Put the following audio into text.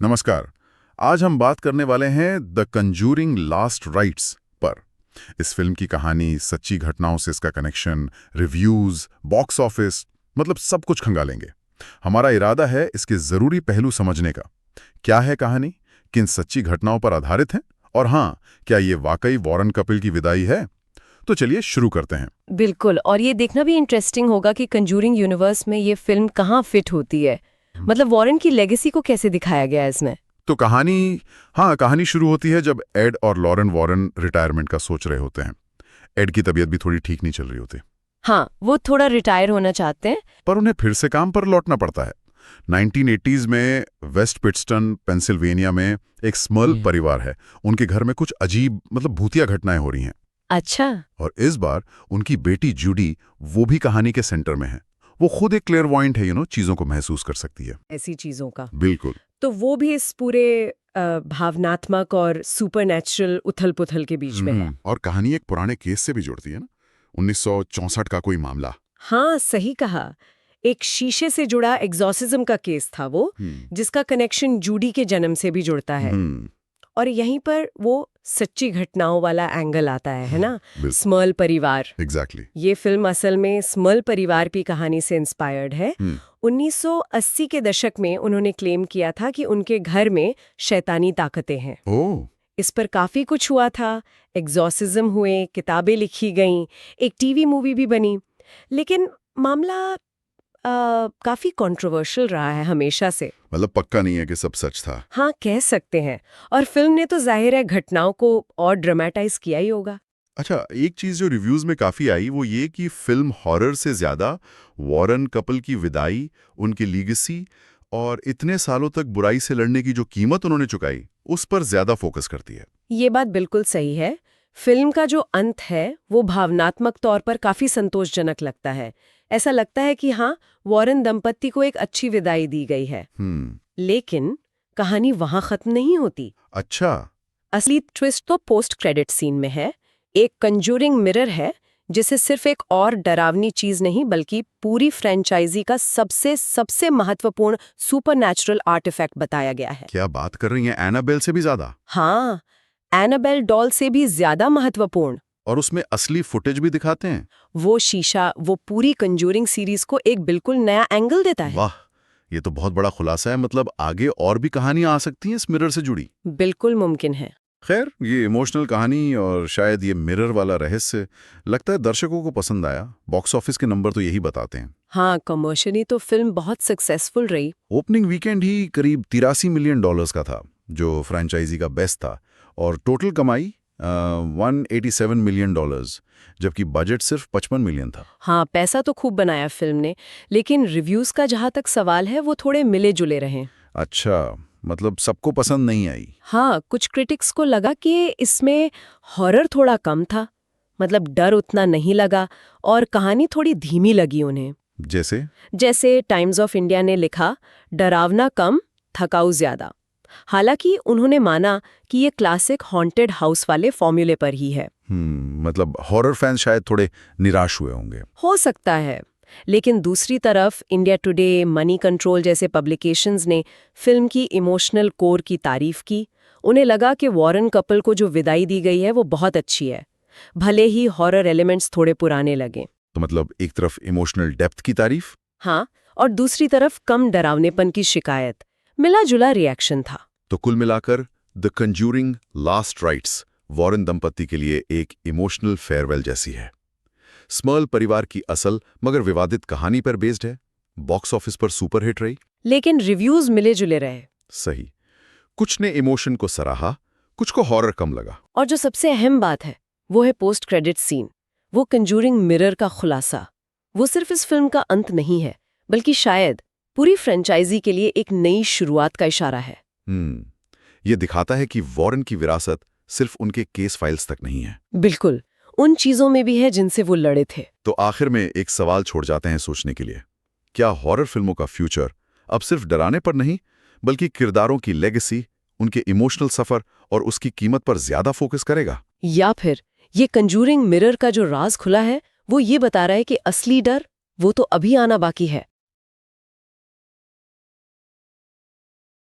नमस्कार। आज हम बात करने वाले हैं द कंजूरिंग लास्ट राइट्स पर। इस फिल्म की कहानी, सच्ची घटनाओं से इसका कनेक्शन, रिव्यूज, बॉक्स ऑफिस, मतलब सब कुछ खंगालेंगे। हमारा इरादा है इसके जरूरी पहलू समझने का। क्या है कहानी, किन सच्ची घटनाओं पर आधारित है, और हाँ, क्या ये वाकई वॉरेन कपिल की विदाई है? तो चलिए शुरू करते हैं। बिल्कुल, और ये देखना भी इंटरेस्टिंग होगा कि कंजूरिंग यूनिवर्स में ये फिल्म कहाँ फिट होती है। मतलब वॉरेन की लेगेसी को कैसे दिखाया गया है इसमें। तो कहानी शुरू होती है जब एड और लॉरेन वॉरेन रिटायरमेंट का सोच रहे होते हैं। एड की तबीयत भी थोड़ी ठीक नहीं चल रही होती। हाँ, वो थोड़ा रिटायर होना चाहते हैं। पर उन्हें फिर से काम पर लौटना पड़ता है। 1980s में वेस्ट पिट्सटन, पेंसिल्वेनिया में एक स्मर्ल परिवार है। उनके घर में कुछ अजीब, मतलब भूतिया घटनाएं हो रही हैं। अच्छा। और इस बार उनकी बेटी जूडी वो भी कहानी के सेंटर में है। वो खुद एक क्लेयरवॉयंट है, चीजों को महसूस कर सकती है। ऐसी चीजों का बिल्कुल। तो वो भी इस पूरे भावनात्मक और सुपरनैचुरल उथल-पुथल के बीच में है। और कहानी एक पुराने केस से भी जुड़ती है ना, 1964 का कोई मामला। हाँ, सही कहा। एक शीशे से जुड़ा एग्जॉर्सिज्म का केस था वो, जिसका कनेक्शन जूडी के जन्म से भी जुड़ता है। और यहीं पर वो सच्ची घटनाओं वाला एंगल आता है ना, स्मर्ल परिवार। एग्जैक्टली। ये फिल्म असल में स्मर्ल परिवार की कहानी से इंस्पायर्ड है। 1980 के दशक में उन्होंने क्लेम किया था कि उनके घर में शैतानी ताकतें हैं। ओह। इस पर काफी कुछ हुआ था, एग्जॉर्सिज्म हुए, किताबें लिखी गईं, एक टीवी मूवी भी बनी। लेकिन मामला काफी कंट्रोवर्शियल रहा है हमेशा से। मतलब पक्का नहीं है कि सब सच था। हाँ, कह सकते हैं। और फिल्म ने तो जाहिर है घटनाओं को और ड्रामेटाइज किया ही होगा। अच्छा, एक चीज जो रिव्यूज में काफी आई वो ये कि फिल्म हॉरर से ज्यादा वॉरेन कपल की विदाई, उनकी लीगेसी और इतने सालों तक बुराई से लड़ने की जो कीमत उन्होंने चुकाई, उस पर ज्यादा फोकस करती है। ये बात बिल्कुल सही है। फिल्म का जो अंत है वो भावनात्मक तौर पर काफी संतोषजनक लगता है। ऐसा लगता है कि हाँ, वॉरेन दंपत्ति को एक अच्छी विदाई दी गई है। लेकिन कहानी वहां खत्म नहीं होती। अच्छा। असली ट्विस्ट तो पोस्ट क्रेडिट सीन में है। एक कंजूरिंग मिरर है जिसे सिर्फ एक और डरावनी चीज नहीं बल्कि पूरी फ्रेंचाइजी का सबसे महत्वपूर्ण सुपरनैचुरल आर्टिफैक्ट बताया गया है। क्या बात कर रही हैं, एनाबेल से भी ज्यादा? हाँ, एनाबेल डॉल से भी ज्यादा महत्वपूर्ण। और उसमें असली फुटेज भी दिखाते हैं। वो शीशा, वो पूरी कंजूरिंग सीरीज को एक बिल्कुल नया एंगल देता है। वाह, ये तो बहुत बड़ा खुलासा है। मतलब आगे और भी कहानियां आ सकती हैं इस मिरर से जुड़ी? बिल्कुल मुमकिन है। खैर, ये इमोशनल कहानी और शायद ये मिरर वाला रहस्य लगता है दर्शकों को पसंद आया। बॉक्स ऑफिस के नंबर तो यही बताते हैं। हाँ, कमर्शियली तो फिल्म बहुत सक्सेसफुल रही। ओपनिंग वीकेंड ही करीब $83 मिलियन का था, जो फ्रेंचाइजी का बेस्ट था। और टोटल कमाई $187 मिलियन, जबकि बजट सिर्फ 55 मिलियन था। हाँ, पैसा तो खूब बनाया फिल्म ने, लेकिन रिव्यूज का जहाँ तक सवाल है वो थोड़े मिले जुले रहे। अच्छा, मतलब सबको पसंद नहीं आई? हाँ, कुछ क्रिटिक्स को लगा कि इसमें हॉरर थोड़ा कम था, मतलब डर उतना नहीं लगा, और कहानी थोड़ी धीमी लगी उन्हें। जैसे टाइम्स ऑफ इंडिया ने लिखा, डरावना कम, थकाऊ ज्यादा। हालांकि उन्होंने माना कि ये क्लासिक हॉन्टेड हाउस वाले फॉर्मूले पर ही है। मतलब हॉरर फैंस शायद थोड़े निराश हुए होंगे। हो सकता है। लेकिन दूसरी तरफ इंडिया टुडे, मनी कंट्रोल जैसे पब्लिकेशंस ने फिल्म की इमोशनल कोर की तारीफ की। उन्हें लगा कि वॉरेन कपल को जो विदाई दी गई है वो बहुत अच्छी है, भले ही हॉरर एलिमेंट्स थोड़े पुराने लगे। तो मतलब एक तरफ इमोशनल डेप्थ की तारीफ, हाँ, और दूसरी तरफ कम डरावनेपन की शिकायत। मिला जुला रिएक्शन था। तो कुल मिलाकर the Conjuring last rites Warren दंपत्ति के लिए एक इमोशनल फेयरवेल जैसी है। स्मर्ल परिवार की असल मगर विवादित कहानी पर बेस्ड है। बॉक्स ऑफिस पर सुपरहिट रही, लेकिन रिव्यूज मिले जुले रहे। सही, कुछ ने इमोशन को सराहा, कुछ को हॉरर कम लगा। और जो सबसे अहम बात है वो है पोस्ट क्रेडिट सीन, वो कंजूरिंग मिरर का खुलासा। वो सिर्फ इस फिल्म का अंत नहीं है, बल्कि शायद पूरी फ्रेंचाइजी के लिए एक नई शुरुआत का इशारा है। ये दिखाता है कि वॉरेन की विरासत सिर्फ उनके केस फाइल्स तक नहीं है। बिल्कुल, उन चीजों में भी है जिनसे वो लड़े थे। तो आखिर में एक सवाल छोड़ जाते हैं सोचने के लिए। क्या हॉरर फिल्मों का फ्यूचर अब सिर्फ डराने पर नहीं, बल्कि किरदारों की लेगेसी, उनके इमोशनल सफर और उसकी कीमत पर ज्यादा फोकस करेगा? या फिर ये कंजूरिंग मिरर का जो राज खुला है वो ये बता रहा है कि असली डर वो तो अभी आना बाकी है।